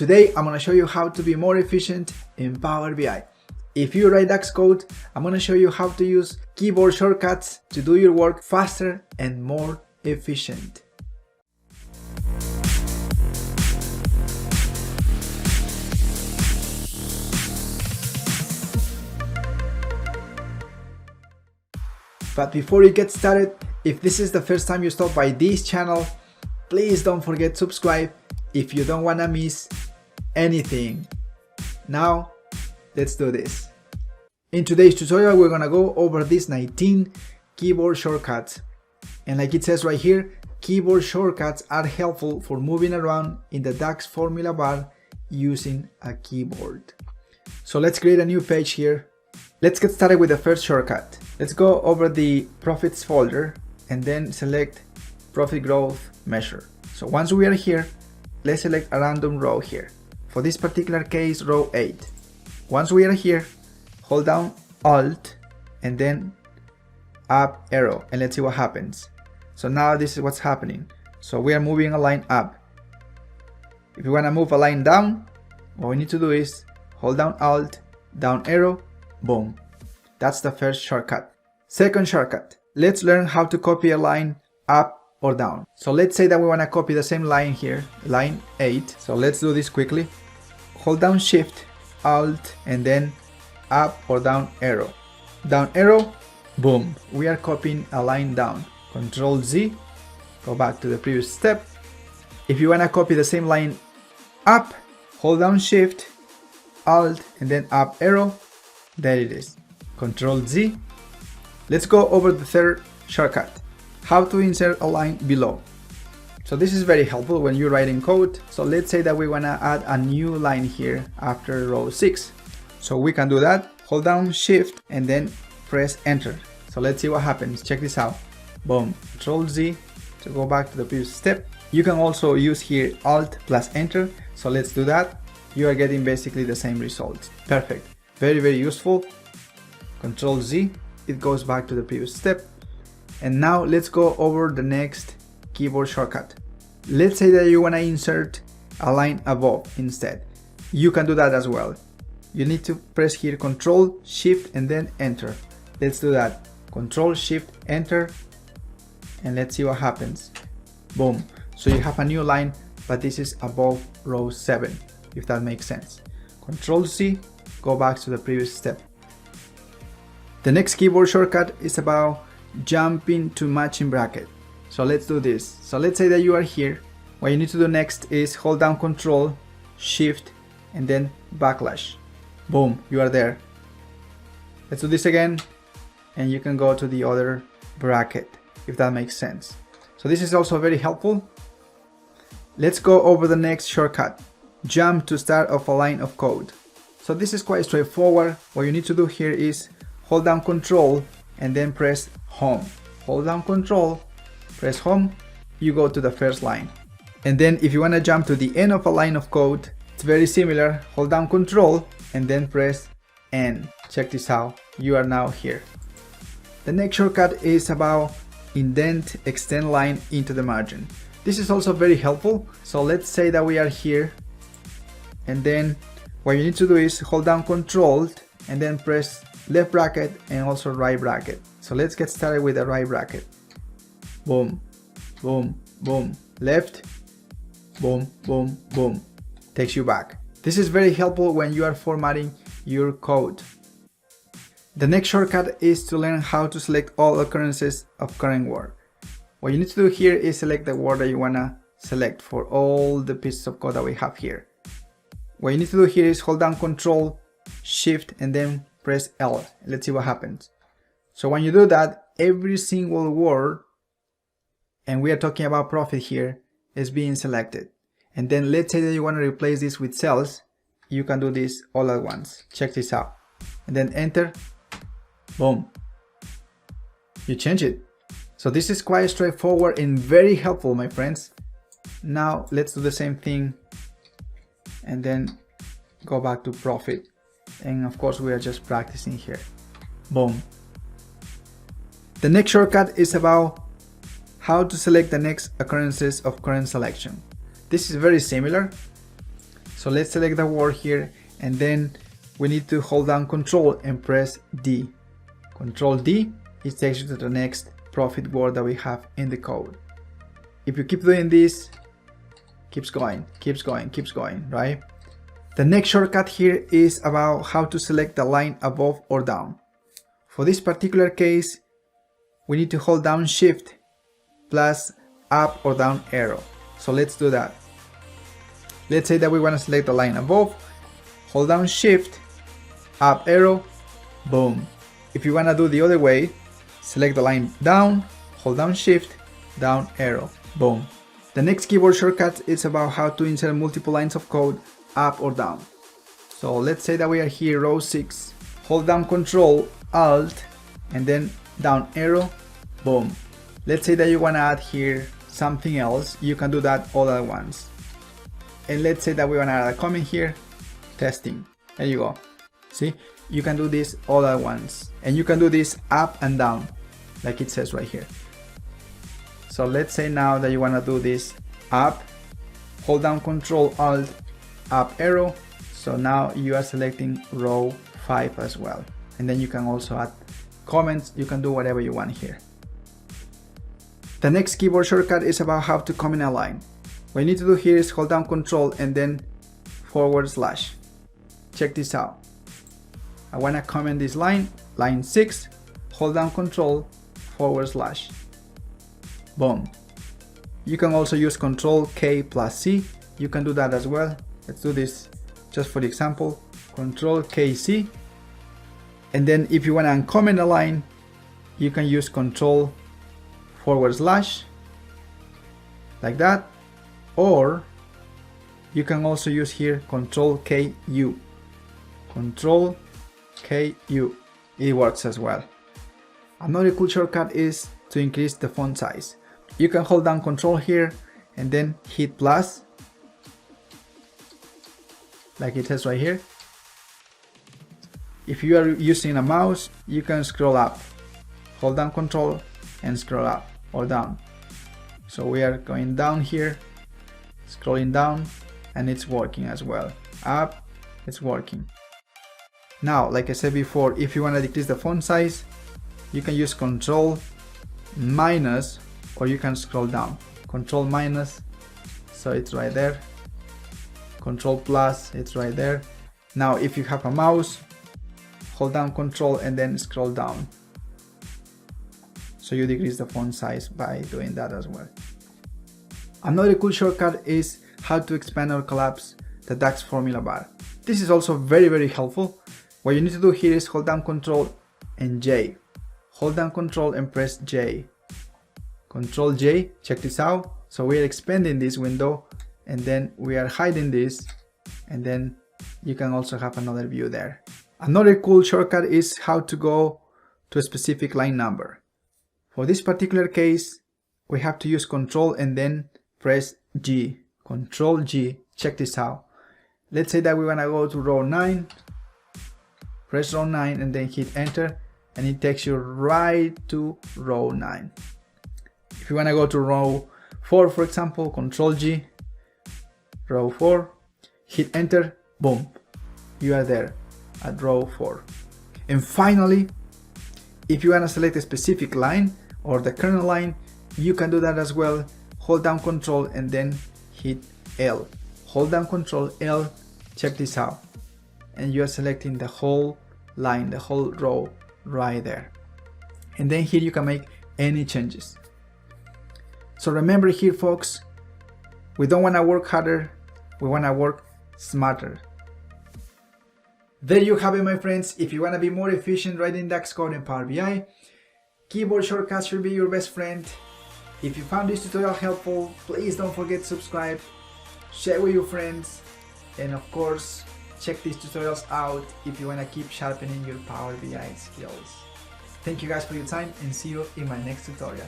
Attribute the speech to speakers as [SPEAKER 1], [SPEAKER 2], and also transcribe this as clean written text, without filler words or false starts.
[SPEAKER 1] Today, I'm going to show you how to be more efficient in Power BI. If you write DAX code, I'm going to show you how to use keyboard shortcuts to do your work faster and more efficient. But before you get started, if this is the first time you stop by this channel, please don't forget to subscribe if you don't want to miss anything. Now, let's do this. In today's tutorial, we're going to go over these 19 keyboard shortcuts. And like it says right here, keyboard shortcuts are helpful for moving around in the DAX formula bar using a keyboard. So let's create a new page here. Let's get started with the first shortcut. Let's go over the profits folder and then select profit growth measure. So once we are here, let's select a random row here. For this particular case, row 8. Once we are here, hold down Alt and then up arrow and let's see what happens. So now this is what's happening. So we are moving a line up. If you want to move a line down, what we need to do is hold down Alt, down arrow, boom. That's the first shortcut. Second shortcut, let's learn how to copy a line up or down. So let's say that we want to copy the same line here, line 8. So let's do this quickly. Hold down Shift, Alt, and then up or down arrow. Down arrow, boom. We are copying a line down. Control Z, go back to the previous step. If you want to copy the same line up, hold down Shift, Alt, and then up arrow. There it is. Control Z. Let's go over the third shortcut. How to insert a line below. So this is very helpful when you're writing code. So let's say that we want to add a new line here after row 6. So we can do that. Hold down Shift and then press Enter. So let's see what happens. Check this out. Boom. Control Z to go back to the previous step. You can also use here Alt plus Enter. So let's do that. You are getting basically the same result. Perfect. Very, very useful. Control Z. It goes back to the previous step. And now let's go over the next keyboard shortcut. Let's say that you want to insert a line above instead. You can do that as well. You need to press here Control, Shift, and then Enter. Let's do that. Control, Shift, Enter. And let's see what happens. Boom. So you have a new line, but this is above row 7, if that makes sense. Control C, go back to the previous step. The next keyboard shortcut is about jumping to matching bracket. So let's do this. So let's say that you are here. What you need to do next is hold down Control, Shift, and then backlash. Boom, you are there. Let's do this again. And you can go to the other bracket, if that makes sense. So this is also very helpful. Let's go over the next shortcut. Jump to start of a line of code. So this is quite straightforward. What you need to do here is hold down Control and then press Home. Hold down Control, press Home, you go to the first line. And then if you want to jump to the end of a line of code, it's very similar. Hold down Control and then press N. Check this out. You are now here. The next shortcut is about indent, extend line into the margin. This is also very helpful. So let's say that we are here. And then what you need to do is hold down Control and then press left bracket and also right bracket. So let's get started with the right bracket. Boom, boom, boom. Left, boom, boom, boom. Takes you back. This is very helpful when you are formatting your code. The next shortcut is to learn how to select all occurrences of current word. What you need to do here is select the word that you want to select for all the pieces of code that we have here. What you need to do here is hold down Control, Shift, and then press L. Let's see what happens. So when you do that, every single word, and we are talking about profit here, is being selected. And then let's say that you want to replace this with sales, you can do this all at once. Check this out. And then Enter, boom. You change it. So this is quite straightforward and very helpful, my friends. Now let's do the same thing and then go back to profit. And of course we are just practicing here. Boom. The next shortcut is about how to select the next occurrences of current selection. This is very similar. So let's select the word here, and then we need to hold down Control and press D. Control D, it takes you to the next profit word that we have in the code. If you keep doing this, keeps going, right? The next shortcut here is about how to select the line above or down. For this particular case, we need to hold down Shift plus up or down arrow. So let's do that. Let's say that we want to select the line above, hold down Shift, up arrow, boom. If you want to do the other way, select the line down, hold down Shift, down arrow, boom. The next keyboard shortcut is about how to insert multiple lines of code up or down. So let's say that we are here, row 6, hold down Control, Alt, and then down arrow, boom. Let's say that you want to add here something else, you can do that all at once. And let's say that we want to add a comment here, testing. There you go. See, you can do this all at once, and you can do this up and down like it says right here. So let's say now that you want to do this up, hold down Control Alt, up arrow. So now you are selecting row 5 as well, and then you can also add comments. You can do whatever you want here. The next keyboard shortcut is about how to comment a line. What you need to do here is hold down Control and then /. Check this out. I want to comment this line, line 6, hold down Control, /. Boom. You can also use Control K plus C. You can do that as well. Let's do this just for the example. Control K C. And then if you want to uncomment a line, you can use Control / like that. Or you can also use here Control K U. Control K U. It works as well. Another cool shortcut is to increase the font size. You can hold down Control here and then hit plus, like it says right here. If you are using a mouse, you can scroll up. Hold down Control and scroll up or down. So we are going down here, scrolling down, and it's working as well. Up, it's working. Now, like I said before, if you want to decrease the font size, you can use Control minus, or you can scroll down. Control minus, so it's right there. Control plus, it's right there. Now, if you have a mouse, hold down Control and then scroll down. So you decrease the font size by doing that as well. Another cool shortcut is how to expand or collapse the DAX formula bar. This is also very helpful. What you need to do here is hold down Control and J. Hold down Control and press J. Control J, check this out. So we are expanding this window and then we are hiding this, and then you can also have another view there. Another cool shortcut is how to go to a specific line number. For this particular case, we have to use Control and then press G. Control G, check this out. Let's say that we want to go to row 9, press row 9 and then hit enter, and it takes you right to row 9. If you want to go to row 4, for example, Control G, row 4, hit enter, boom, you are there at row 4. And finally, if you want to select a specific line or the kernel line, you can do that as well. Hold down Control and then hit L. Hold down Control L, check this out, and you are selecting the whole line, the whole row right there. And then here you can make any changes. So remember here, folks, we don't want to work harder, we want to work smarter. There you have it, my friends. If you want to be more efficient writing DAX code in Power BI, keyboard shortcuts should be your best friend. If you found this tutorial helpful, please don't forget to subscribe, share with your friends, and of course, check these tutorials out if you want to keep sharpening your Power BI skills. Thank you guys for your time, and see you in my next tutorial.